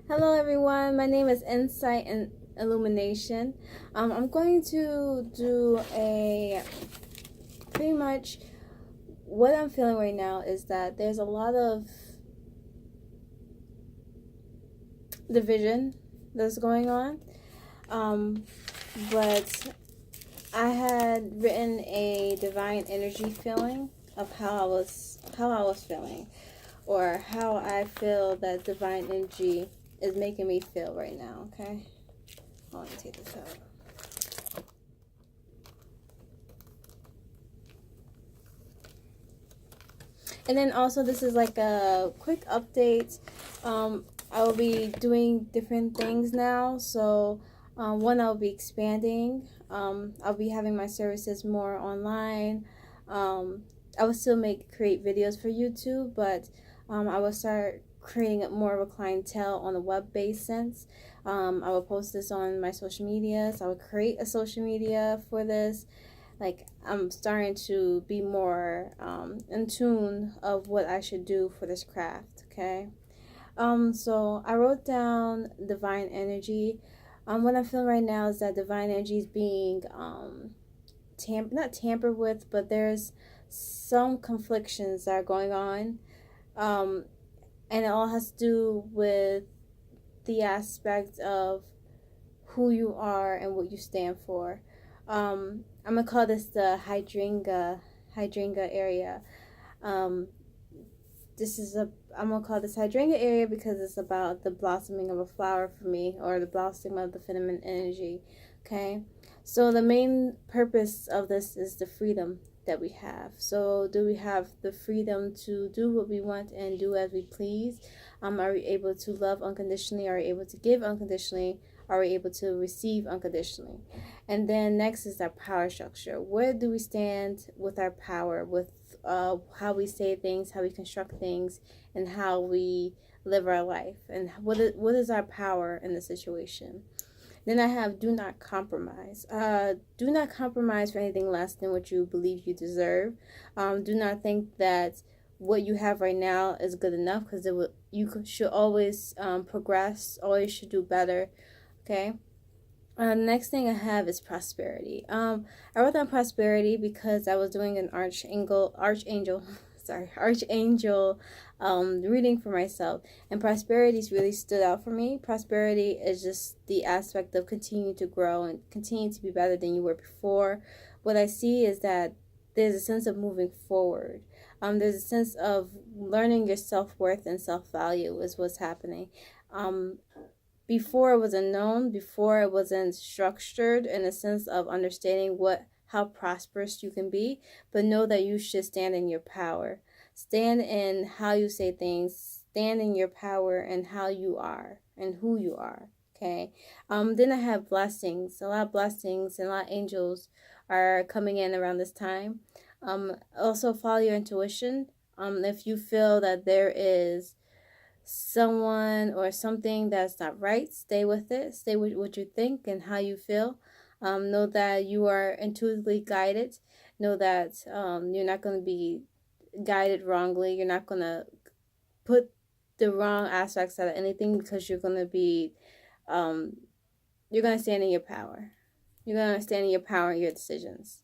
Hello everyone, my name is Insight and Illumination. I'm going to do pretty much what I'm feeling right now is that there's a lot of division that's going on. But I had written a divine energy feeling of how I was feeling, or how I feel that divine energy is making me feel right now. Okay, I want to take this out. And then also, this is like a quick update. I will be doing different things now. So, one, I'll be expanding. I'll be having my services more online. I will still create videos for YouTube, but I will start creating more of a clientele on a web-based sense. I will post this on my social media. So I will create a social media for this. Like, I'm starting to be more in tune of what I should do for this craft. Okay. So I wrote down divine energy. What I'm feeling right now is that divine energy is being not tampered with, but there's some conflictions that are going on. And it all has to do with the aspect of who you are and what you stand for. I'm gonna call this the hydrangea area. Um, I'm gonna call this hydrangea area because it's about the blossoming of a flower for me, or the blossoming of the feminine energy. Okay, so the main purpose of this is the freedom that we have. So, do we have the freedom to do what we want and do as we please? Are we able to love unconditionally? Are we able to give unconditionally? Are we able to receive unconditionally? And then next is our power structure. Where do we stand with our power, with how we say things, how we construct things, and how we live our life? And what is our power in the situation? Then I have do not compromise. Do not compromise for anything less than what you believe you deserve. Do not think that what you have right now is good enough, because you should always progress, always should do better. Okay. Next thing I have is prosperity. I wrote down prosperity because I was doing an archangel reading for myself, and prosperity's really stood out for me. Prosperity is just the aspect of continuing to grow and continue to be better than you were before. What I see is that there's a sense of moving forward. There's a sense of learning your self-worth and self-value is what's happening. Before it was unknown, before it wasn't structured in a sense of understanding how prosperous you can be, but know that you should stand in your power. Stand in how you say things, stand in your power and how you are and who you are. Okay. Then I have blessings. A lot of blessings and a lot of angels are coming in around this time. Also follow your intuition. If you feel that there is someone or something that's not right, stay with it. Stay with what you think and how you feel. Know that you are intuitively guided. Know that you're not going to be guided wrongly. You're not going to put the wrong aspects out of anything, because you're going to be you're going to stand in your power. You're going to stand in your power and your decisions.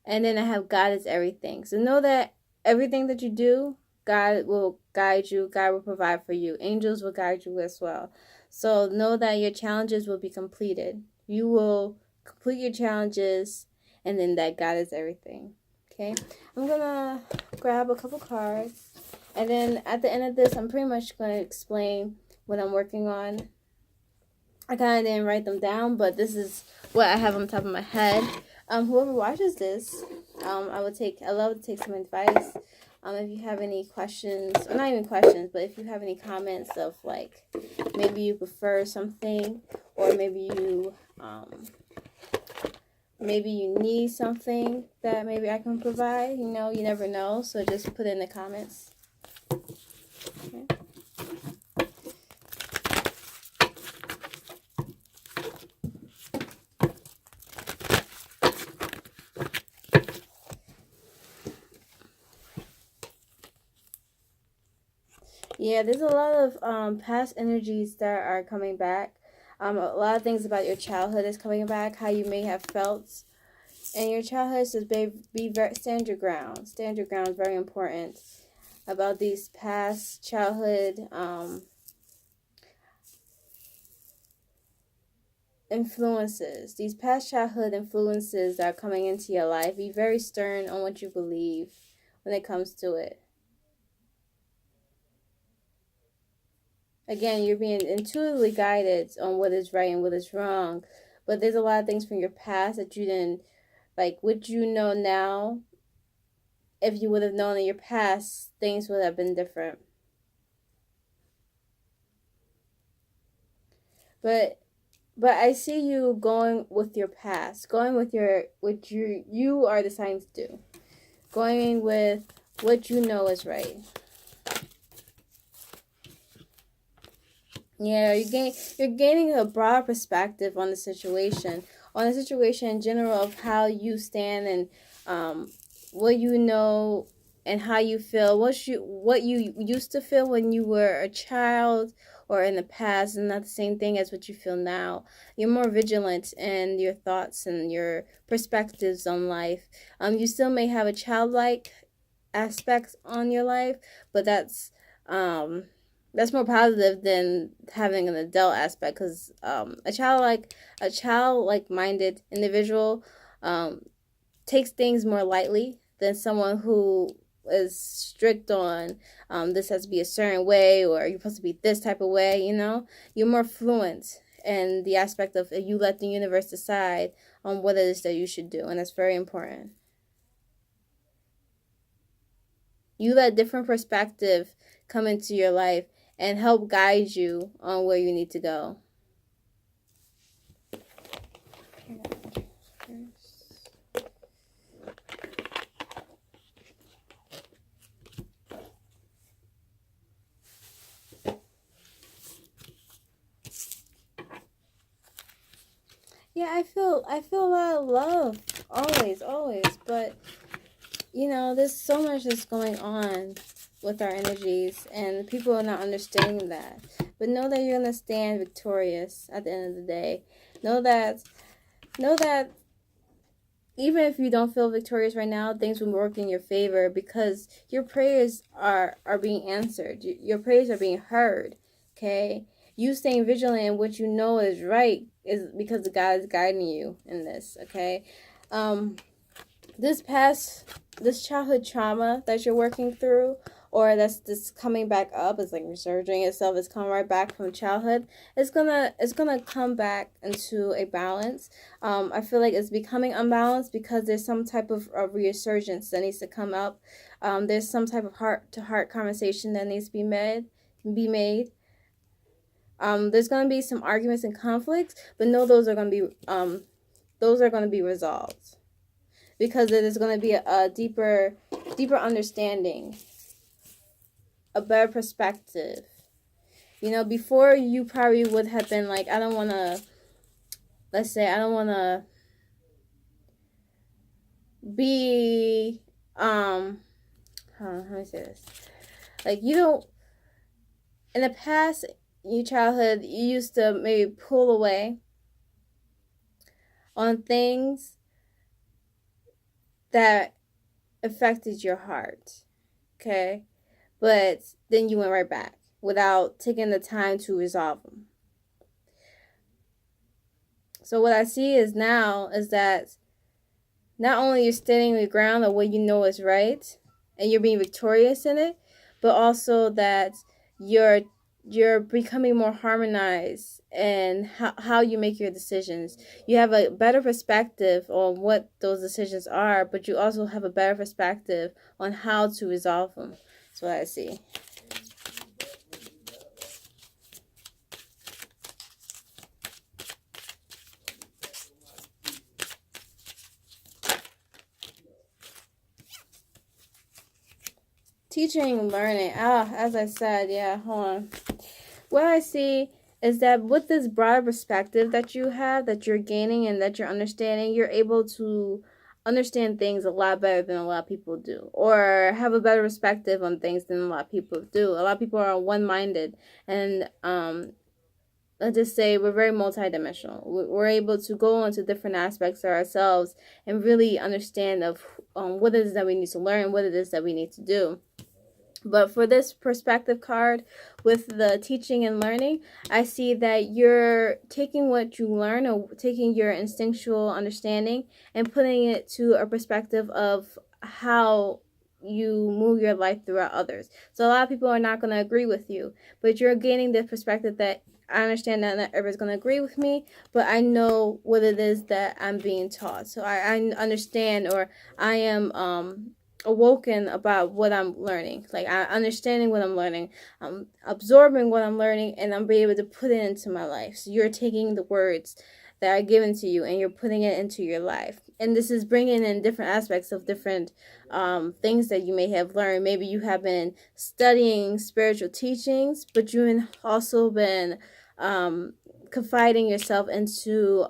And then I have God is everything. So know that everything that you do, God will guide you. God will provide for you. Angels will guide you as well. So know that your challenges will be completed. You will complete your challenges, and then that God is everything. Okay? I'm going to grab a couple cards. And then at the end of this, I'm pretty much going to explain what I'm working on. I kind of didn't write them down, but this is what I have on top of my head. Whoever watches this, I love to take some advice. If you have any questions, or not even questions, but if you have any comments of, like, maybe you prefer something, or maybe you need something that maybe I can provide, you never know. So just put it in the comments. Okay. Yeah, there's a lot of past energies that are coming back. A lot of things about your childhood is coming back. How you may have felt in your childhood. So stand your ground. Stand your ground is very important about these past childhood influences. These past childhood influences that are coming into your life. Be very stern on what you believe when it comes to it. Again, you're being intuitively guided on what is right and what is wrong. But there's a lot of things from your past that you didn't, like, what you know now. If you would have known in your past, things would have been different. But I see you going with your past, going with what you are deciding to do, going with what you know is right. Yeah, you're gaining a broad perspective on the situation, in general, of how you stand and what you know and how you feel. What you used to feel when you were a child or in the past is not the same thing as what you feel now. You're more vigilant in your thoughts and your perspectives on life. You still may have a childlike aspects on your life, but that's more positive than having an adult aspect, because a childlike minded individual takes things more lightly than someone who is strict on this has to be a certain way, or you're supposed to be this type of way. You're more fluent in the aspect of you let the universe decide on what it is that you should do, and that's very important. You let different perspective come into your life and help guide you on where you need to go. Yeah, I feel a lot of love always, but there's so much that's going on with our energies, and people are not understanding that. But know that you're gonna stand victorious at the end of the day. Know that even if you don't feel victorious right now, things will work in your favor, because your prayers are being answered. Your prayers are being heard. Okay, you staying vigilant in what you know is right is because God is guiding you in this. Okay, this childhood trauma that you're working through, or that's just coming back up, it's like resurging itself, it's coming right back from childhood, it's gonna come back into a balance. I feel like it's becoming unbalanced because there's some type of resurgence that needs to come up. There's some type of heart-to-heart conversation that needs to be made. There's gonna be some arguments and conflicts, but no, those are gonna be resolved, because it is going to be a deeper understanding, a better perspective. Before, you probably would have been like, I don't want to be, how do I say this? Like, in the past, in your childhood, you used to maybe pull away on things that affected your heart, okay? But then you went right back without taking the time to resolve them. So what I see is that not only you're standing your ground of what you know is right, and you're being victorious in it, but also that you're becoming more harmonized in how you make your decisions. You have a better perspective on what those decisions are, but you also have a better perspective on how to resolve them. That's what I see. Teaching and learning. As I said, yeah, hold on. What I see is that with this broader perspective that you have, that you're gaining and that you're understanding, you're able to understand things a lot better than a lot of people do, or have a better perspective on things than a lot of people do. A lot of people are one-minded, and let's just say we're very multidimensional. We're able to go into different aspects of ourselves and really understand of what it is that we need to learn, what it is that we need to do. But for this perspective card with the teaching and learning, I see that you're taking what you learn, or taking your instinctual understanding and putting it to a perspective of how you move your life throughout others. So a lot of people are not going to agree with you, but you're gaining the perspective that I understand that not everybody's going to agree with me, but I know what it is that I'm being taught. So I understand, or I am awoken about what I'm learning. Like, I'm understanding what I'm learning, I'm absorbing what I'm learning, and I'm being able to put it into my life. So you're taking the words that are given to you and you're putting it into your life. And this is bringing in different aspects of different things that you may have learned. Maybe you have been studying spiritual teachings, but you've also been confiding yourself into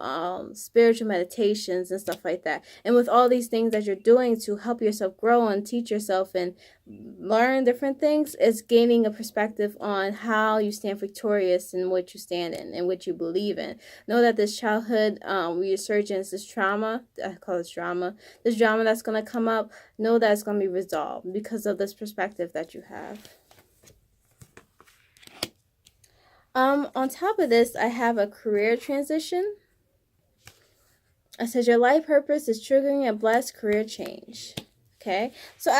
spiritual meditations and stuff like that. And with all these things that you're doing to help yourself grow and teach yourself and learn different things, it's gaining a perspective on how you stand victorious in what you stand in and what you believe in. Know that this childhood resurgence, this trauma, I call it drama, this drama that's going to come up, know that it's going to be resolved because of this perspective that you have. On top of this, I have a career transition. It says your life purpose is triggering a blessed career change. Okay, so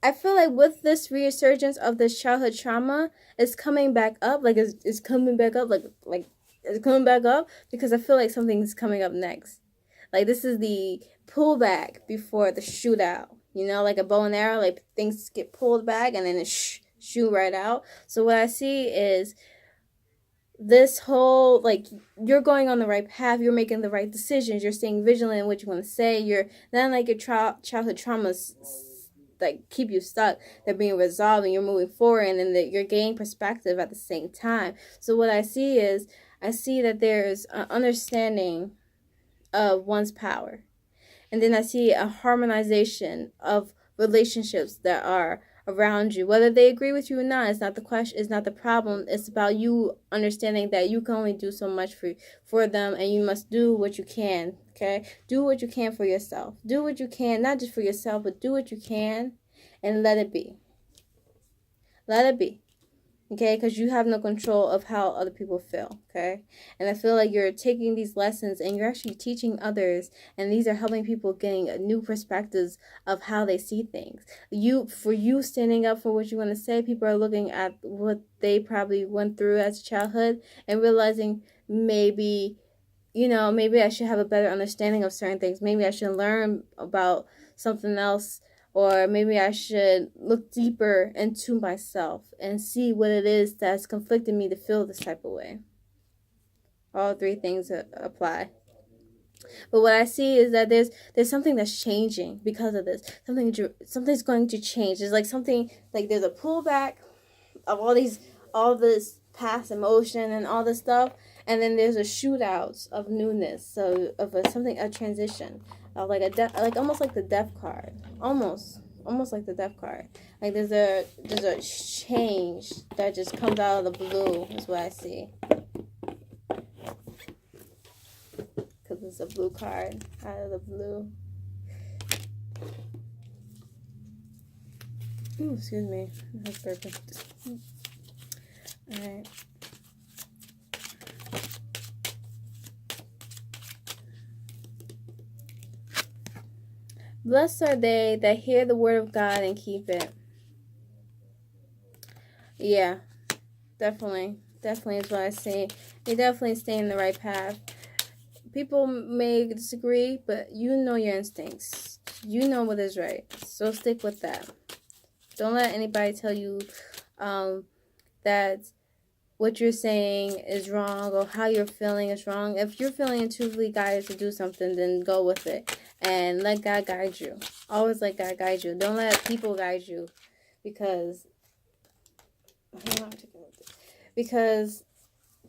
I feel like with this resurgence of this childhood trauma, it's coming back up. Like it's coming back up. Like it's coming back up because I feel like something's coming up next. Like this is the pullback before the shootout. You know, like a bow and arrow. Like things get pulled back and then it shoot right out. So what I see is this whole, like, you're going on the right path, you're making the right decisions, you're staying vigilant in what you want to say, you're not like your childhood traumas like keep you stuck, they're being resolved and you're moving forward, and then you're gaining perspective at the same time. So what I see is, I see that there's an understanding of one's power, and then I see a harmonization of relationships that are around you, whether they agree with you or not. It's not the question, it's not the problem. It's about you understanding that you can only do so much for them, and you must do what you can. Okay, do what you can for yourself. Do what you can, not just for yourself, but do what you can, and let it be. Let it be. Okay, because you have no control of how other people feel. Okay, and I feel like you're taking these lessons and you're actually teaching others, and these are helping people getting new perspectives of how they see things. For you standing up for what you want to say, people are looking at what they probably went through as a childhood and realizing maybe, maybe I should have a better understanding of certain things. Maybe I should learn about something else. Or maybe I should look deeper into myself and see what it is that's conflicting me to feel this type of way. All three things apply. But what I see is that there's something that's changing because of this. Something's going to change. There's like something, like there's a pullback of all this past emotion and all this stuff, and then there's a shootout of newness. So of a transition. Like almost like the death card, almost like the death card. Like there's a change that just comes out of the blue. Is what I see, because it's a blue card out of the blue. Ooh, excuse me, that's perfect. All right. Blessed are they that hear the word of God and keep it. Yeah, definitely is what I see. You definitely stay in the right path. People may disagree, but you know your instincts. You know what is right. So stick with that. Don't let anybody tell you that what you're saying is wrong or how you're feeling is wrong. If you're feeling intuitively guided to do something, then go with it and let God guide you. Always let God guide you. Don't let people guide you, because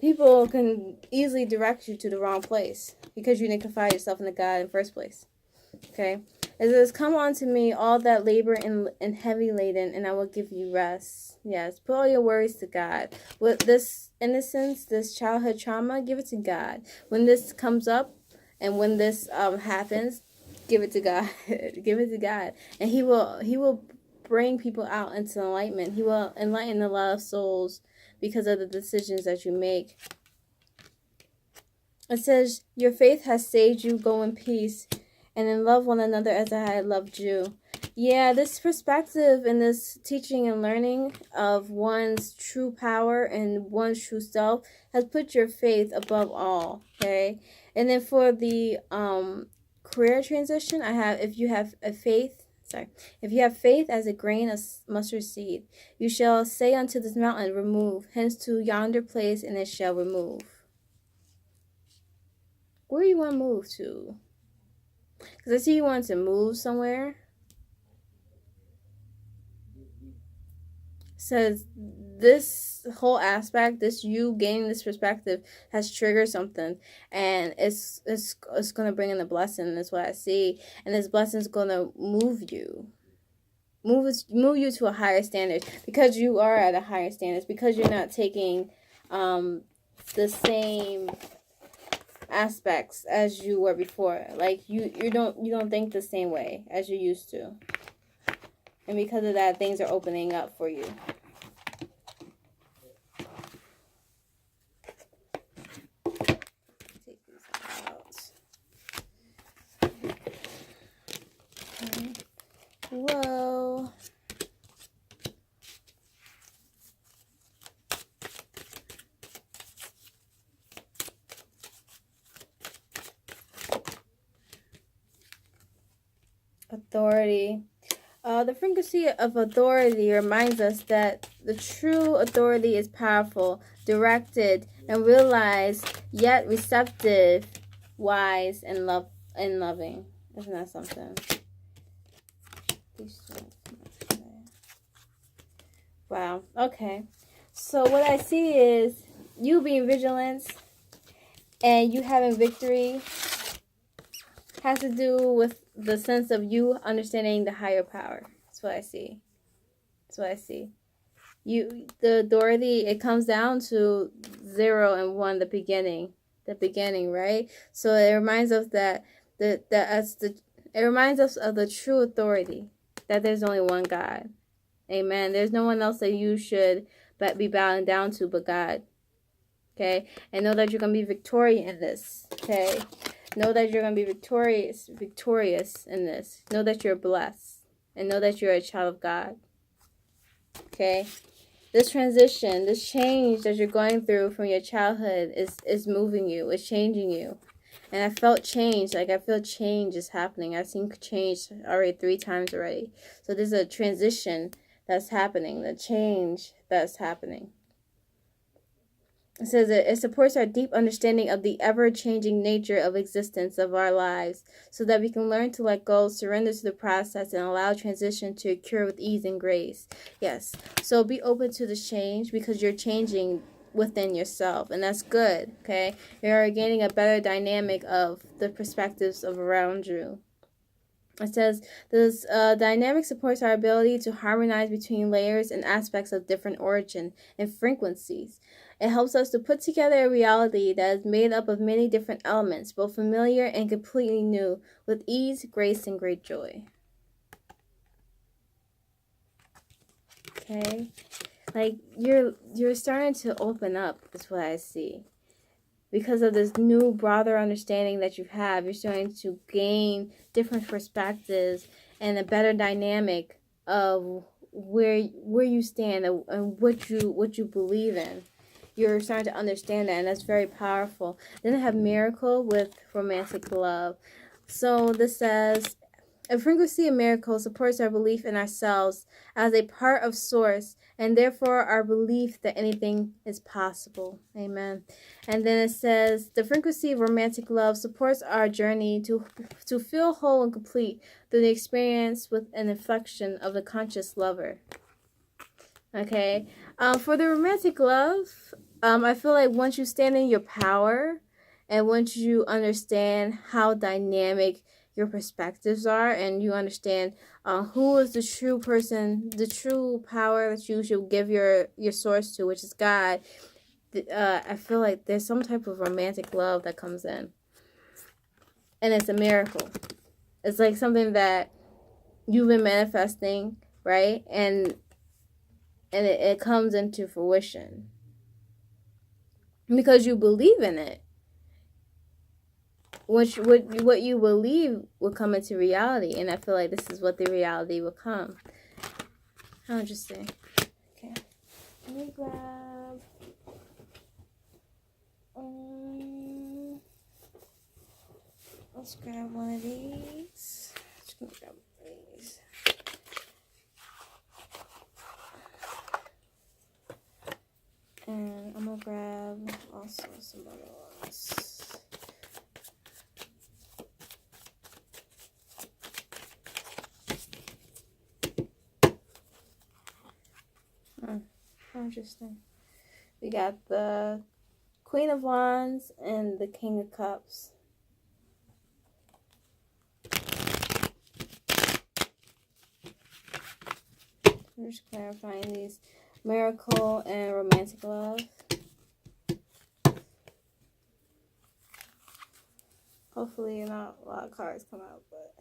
people can easily direct you to the wrong place because you didn't confide yourself in the God in the first place. Okay. It says, come unto me, all that labor and heavy laden, and I will give you rest. Yes. Put all your worries to God. With this innocence, this childhood trauma, give it to God. When this comes up and when this happens, give it to God. Give it to God. And He will bring people out into enlightenment. He will enlighten a lot of souls because of the decisions that you make. It says, your faith has saved you. Go in peace and then love one another as I had loved you. Yeah, this perspective and this teaching and learning of one's true power and one's true self has put your faith above all. Okay. And then for the career transition, I have, if you have faith as a grain of mustard seed, you shall say unto this mountain, remove hence to yonder place, and it shall remove. Where you want to move to? Because I see you want to move somewhere. Says this whole aspect, this you gaining this perspective has triggered something, and it's going to bring in a blessing. That's what I see, and this blessing is going to move you you to a higher standard, because you are at a higher standard, because you're not taking the same aspects as you were before. Like you don't think the same way as you used to, and because of that, things are opening up for you. Take these out. Okay. Whoa. Authority. The frequency of authority reminds us that the true authority is powerful, directed, and realized, yet receptive, wise, and loving. Isn't that something? Wow. Okay. So what I see is you being vigilant and you having victory has to do with the sense of you understanding the higher power. That's what I see. That's what I see. The authority, it comes down to 0 and 1, the beginning, right? So it reminds us it reminds us of the true authority, that there's only one God. Amen. There's no one else that you should be bowing down to but God. Okay? And know that you're going to be victorious in this. Okay? Know that you're going to be victorious in this. Know that you're blessed. And know that you're a child of God. Okay? This transition, this change that you're going through from your childhood is moving you. It's changing you. And I felt change. Like, I feel change is happening. I've seen change already 3 times already. So there's a transition that's happening. The change that's happening. It says it supports our deep understanding of the ever-changing nature of existence of our lives, so that we can learn to let go, surrender to the process, and allow transition to occur with ease and grace. Yes. So be open to the change, because you're changing within yourself, and that's good. Okay? You're gaining a better dynamic of the perspectives of around you. It says, this dynamic supports our ability to harmonize between layers and aspects of different origin and frequencies. It helps us to put together a reality that is made up of many different elements, both familiar and completely new, with ease, grace, and great joy. Okay? Like, you're starting to open up, is what I see. Because of this new, broader understanding that you have, you're starting to gain different perspectives and a better dynamic of where you stand and what you believe in. You're starting to understand that, and that's very powerful. Then I have miracle with romantic love. So this says, a frequency of miracle supports our belief in ourselves as a part of source, and therefore our belief that anything is possible. Amen. And then it says, the frequency of romantic love supports our journey to feel whole and complete through the experience with an inflection of the conscious lover. Okay. For the romantic love, I feel like once you stand in your power, and once you understand how dynamic your perspectives are, and you understand who is the true person, the true power that you should give your source to, which is God. I feel like there's some type of romantic love that comes in, and it's a miracle. It's like something that you've been manifesting, right? And it comes into fruition because you believe in it. Which what you believe will come into reality, and I feel like this is what the reality will come. How interesting. Okay, let me grab. Let's grab one of these. Just gonna grab these. And I'm gonna grab also some other ones. Interesting. We got the Queen of Wands and the King of Cups. I'm just clarifying these. Miracle and romantic love. Hopefully not a lot of cards come out, but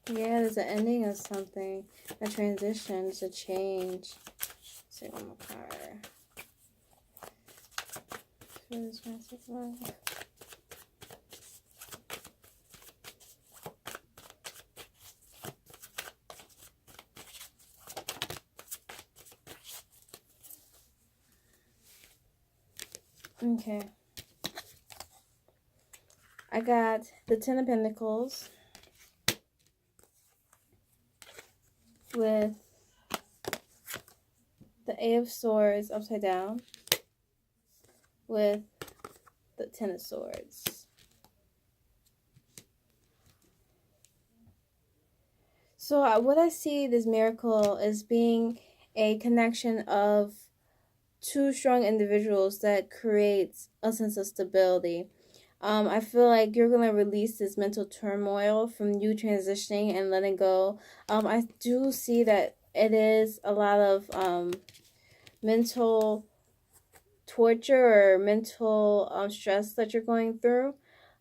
yeah, there's an ending of something, a transition, it's a change. Let's see one more card. For this romantic love. Okay. I got the Ten of Pentacles with the Eight of Swords upside down with the Ten of Swords. So what I see this miracle is being a connection of two strong individuals that creates a sense of stability. I feel like you're going to release this mental turmoil from you transitioning and letting go. I do see that it is a lot of mental torture or mental stress that you're going through.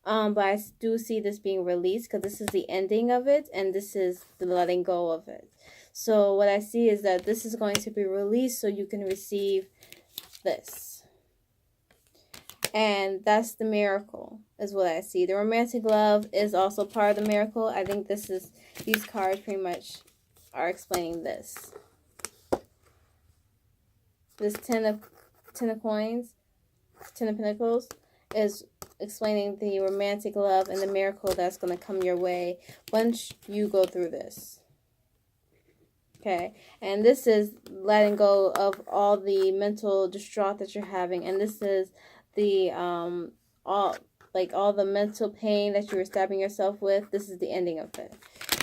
But I do see this being released because this is the ending of it and this is the letting go of it. So what I see is that this is going to be released so you can receive this. And that's the miracle is what I see. The romantic love is also part of the miracle. I think these cards pretty much are explaining this. This ten of coins, Ten of Pentacles is explaining the romantic love and the miracle that's going to come your way once you go through this. Okay, and this is letting go of all the mental distraught that you're having, and this is the all the mental pain that you were stabbing yourself with. This is the ending of it.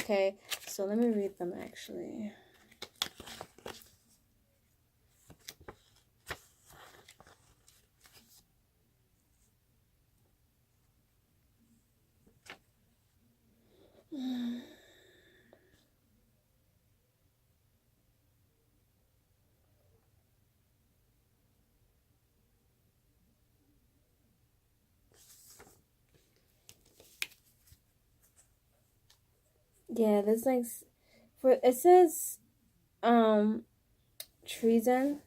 Okay, so let me read them actually. Yeah, there's like it says treason.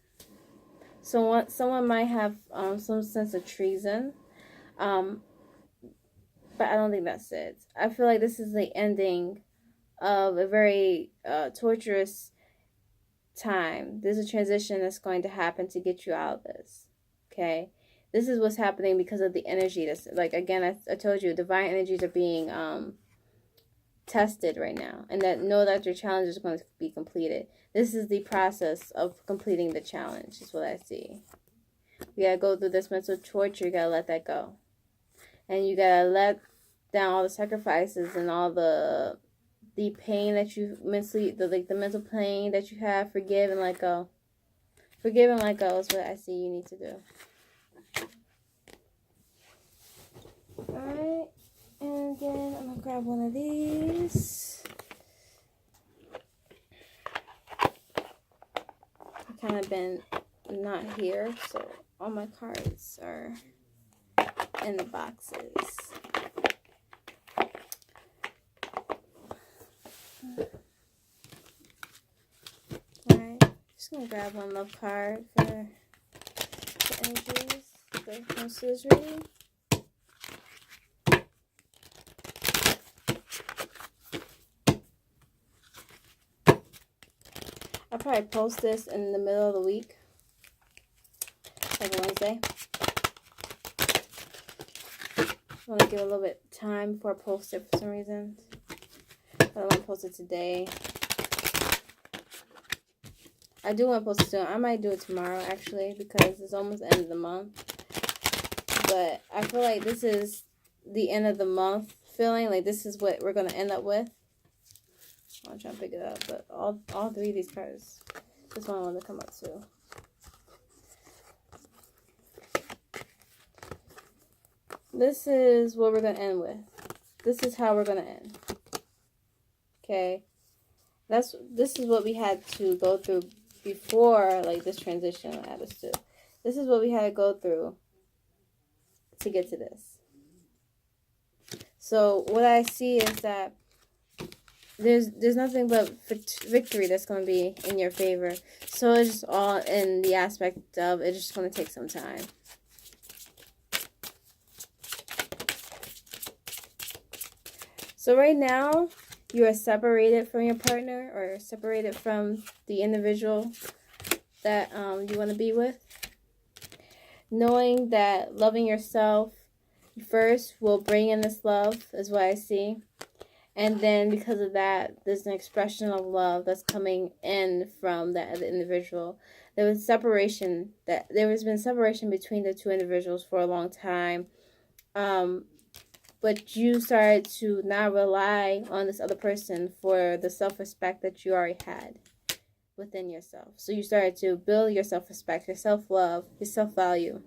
So someone might have some sense of treason. But I don't think that's it. I feel like this is the ending of a very torturous time. There's a transition that's going to happen to get you out of this. Okay? This is what's happening because of the energy. That's like, again, I told you, divine energies are being tested right now, and that know that your challenge is going to be completed. This is the process of completing the challenge is what I see. You gotta go through this mental torture. You gotta let that go. and you gotta let down all the sacrifices and all the pain that you mentally, the mental pain that you have. Forgive and let go. Forgive and let go is what I see you need to do. Alright, and then I'm gonna grab one of these. I've kind of been not here, so all my cards are in the boxes. Alright, just gonna grab one love card for the energies, the hostess reading. I'll probably post this in the middle of the week, like Wednesday. I want to give a little bit of time before I post it for some reason. But I want to post it today. I do want to post it soon. I might do it tomorrow, actually, because it's almost the end of the month. But I feel like this is the end of the month feeling. Like this is what we're going to end up with. I'm trying to pick it up, but all three of these cards. This one I want to come up too. This is what we're going to end with. This is how we're going to end. Okay? This is what we had to go through before, like, this transition had us to. This is what we had to go through to get to this. So, what I see is that there's nothing but victory that's going to be in your favor. So, it's just all in the aspect of it's just going to take some time. So right now, you are separated from your partner or separated from the individual that you want to be with. Knowing that loving yourself first will bring in this love is what I see. And then because of that, there's an expression of love that's coming in from that other individual. There has been separation between the two individuals for a long time. But you started to not rely on this other person for the self-respect that you already had within yourself. So you started to build your self-respect, your self-love, your self-value.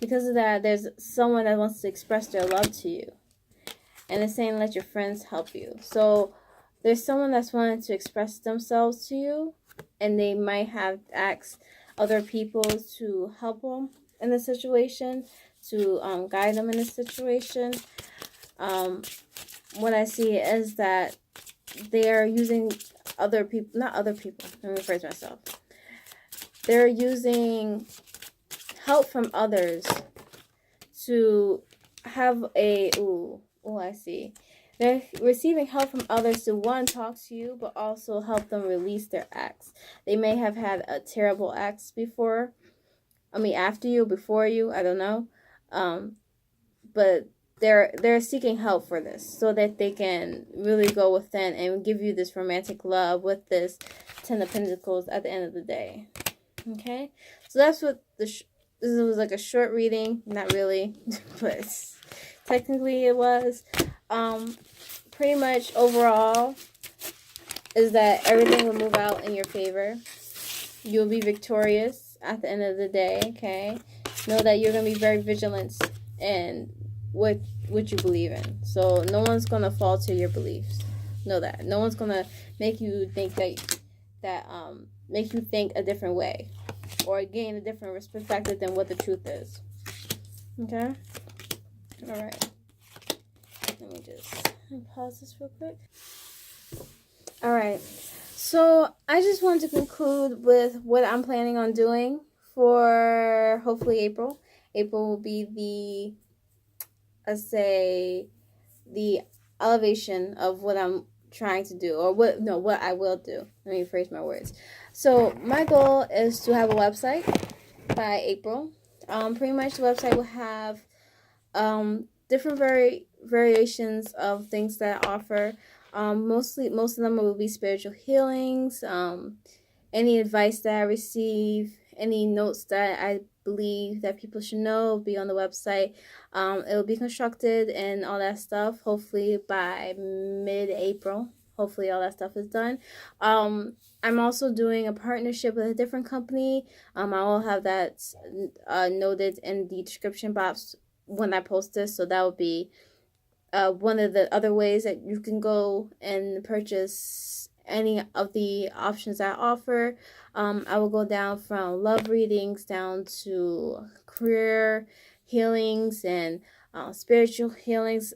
Because of that, there's someone that wants to express their love to you. And it's saying let your friends help you. So there's someone that's wanting to express themselves to you, and they might have asked other people to help them in the situation, to guide them in this situation. What I see is that they are using not other people, let me rephrase myself. They're using help from others to have I see. They're receiving help from others to, one, talk to you, but also help them release their acts. They may have had a terrible acts before. After you, before you, I don't know. But they're seeking help for this so that they can really go within and give you this romantic love with this Ten of Pentacles at the end of the day. Okay? So that's what this was, like a short reading. Not really, but technically it was. Pretty much overall is that everything will move out in your favor. You'll be victorious at the end of the day, okay? Know that you're going to be very vigilant in what you believe in. So no one's going to falter your beliefs. Know that. No one's going to make you think make you think a different way or gain a different perspective than what the truth is. Okay? All right. Let me just pause this real quick. All right. So I just wanted to conclude with what I'm planning on doing for hopefully April. April will be the elevation of what I'm trying to do, or what I will do. Let me rephrase my words. So my goal is to have a website by April. Pretty much the website will have different variations of things that I offer. Most of them will be spiritual healings, any advice that I receive, any notes that I believe that people should know will be on the website. It will be constructed and all that stuff. Hopefully by mid-April. Hopefully all that stuff is done. I'm also doing a partnership with a different company. I will have that noted in the description box when I post this. So that would be one of the other ways that you can go and purchase any of the options I offer. I will go down from love readings down to career healings and spiritual healings,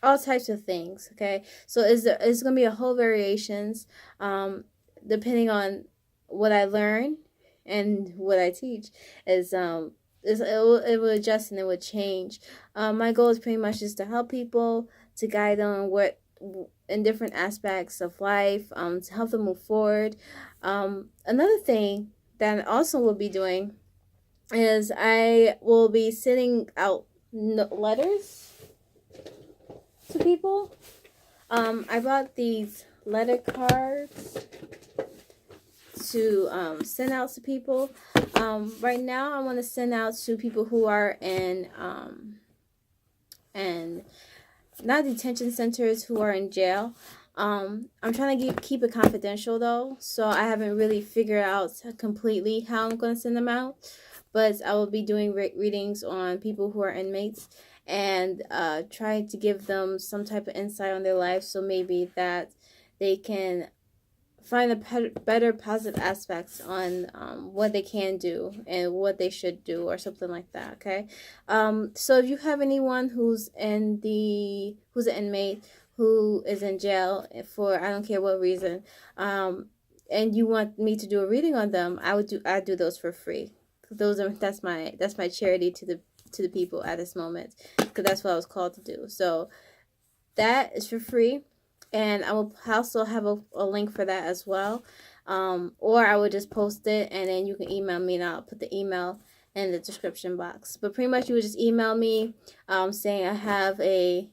all types of things. Okay, so it's gonna be a whole variations, depending on what I learn and what I teach. It will adjust and it will change. My goal is pretty much just to help people, to guide them in different aspects of life, to help them move forward. Another thing that I also will be doing is I will be sending out letters to people. I bought these letter cards to send out to people. Right now I want to send out to people who are in and not detention centers, who are in jail. I'm trying to keep it confidential though, so I haven't really figured out completely how I'm going to send them out, but I will be doing readings on people who are inmates and try to give them some type of insight on their life, so maybe that they can find a better positive aspects on what they can do and what they should do, or something like that. Okay, so if you have anyone who's an inmate who is in jail for I don't care what reason, and you want me to do a reading on them, I do those for free. That's my charity to the people at this moment, because that's what I was called to do. So that is for free. And I will also have a link for that as well. Or I will just post it and then you can email me, and I'll put the email in the description box. But pretty much you would just email me saying I have a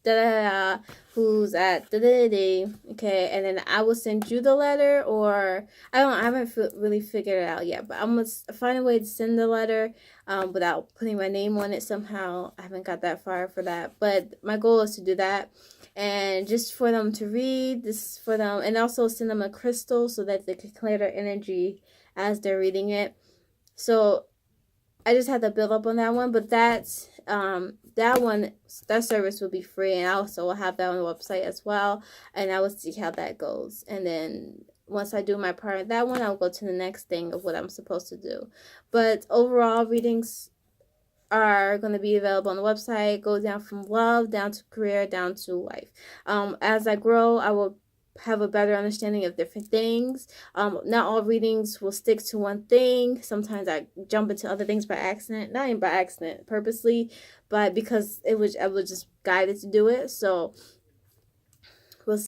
da-da-da who's at da-da-da-da, okay, and then I will send you the letter, or I haven't really figured it out yet, but I'm going to find a way to send the letter without putting my name on it somehow. I haven't got that far for that, but my goal is to do that, and just for them to read this for them, and also send them a crystal so that they can clear their energy as they're reading it. So I just had to build up on that one, but that service will be free, and I also will have that on the website as well, and I will see how that goes. And then once I do my part of that one, I'll go to the next thing of what I'm supposed to do. But overall, readings are going to be available on the website. Go down from love, down to career, down to life. As I grow, I will have a better understanding of different things. Not all readings will stick to one thing. Sometimes I jump into other things by accident. Not even by accident, purposely, but because I was just guided to do it. So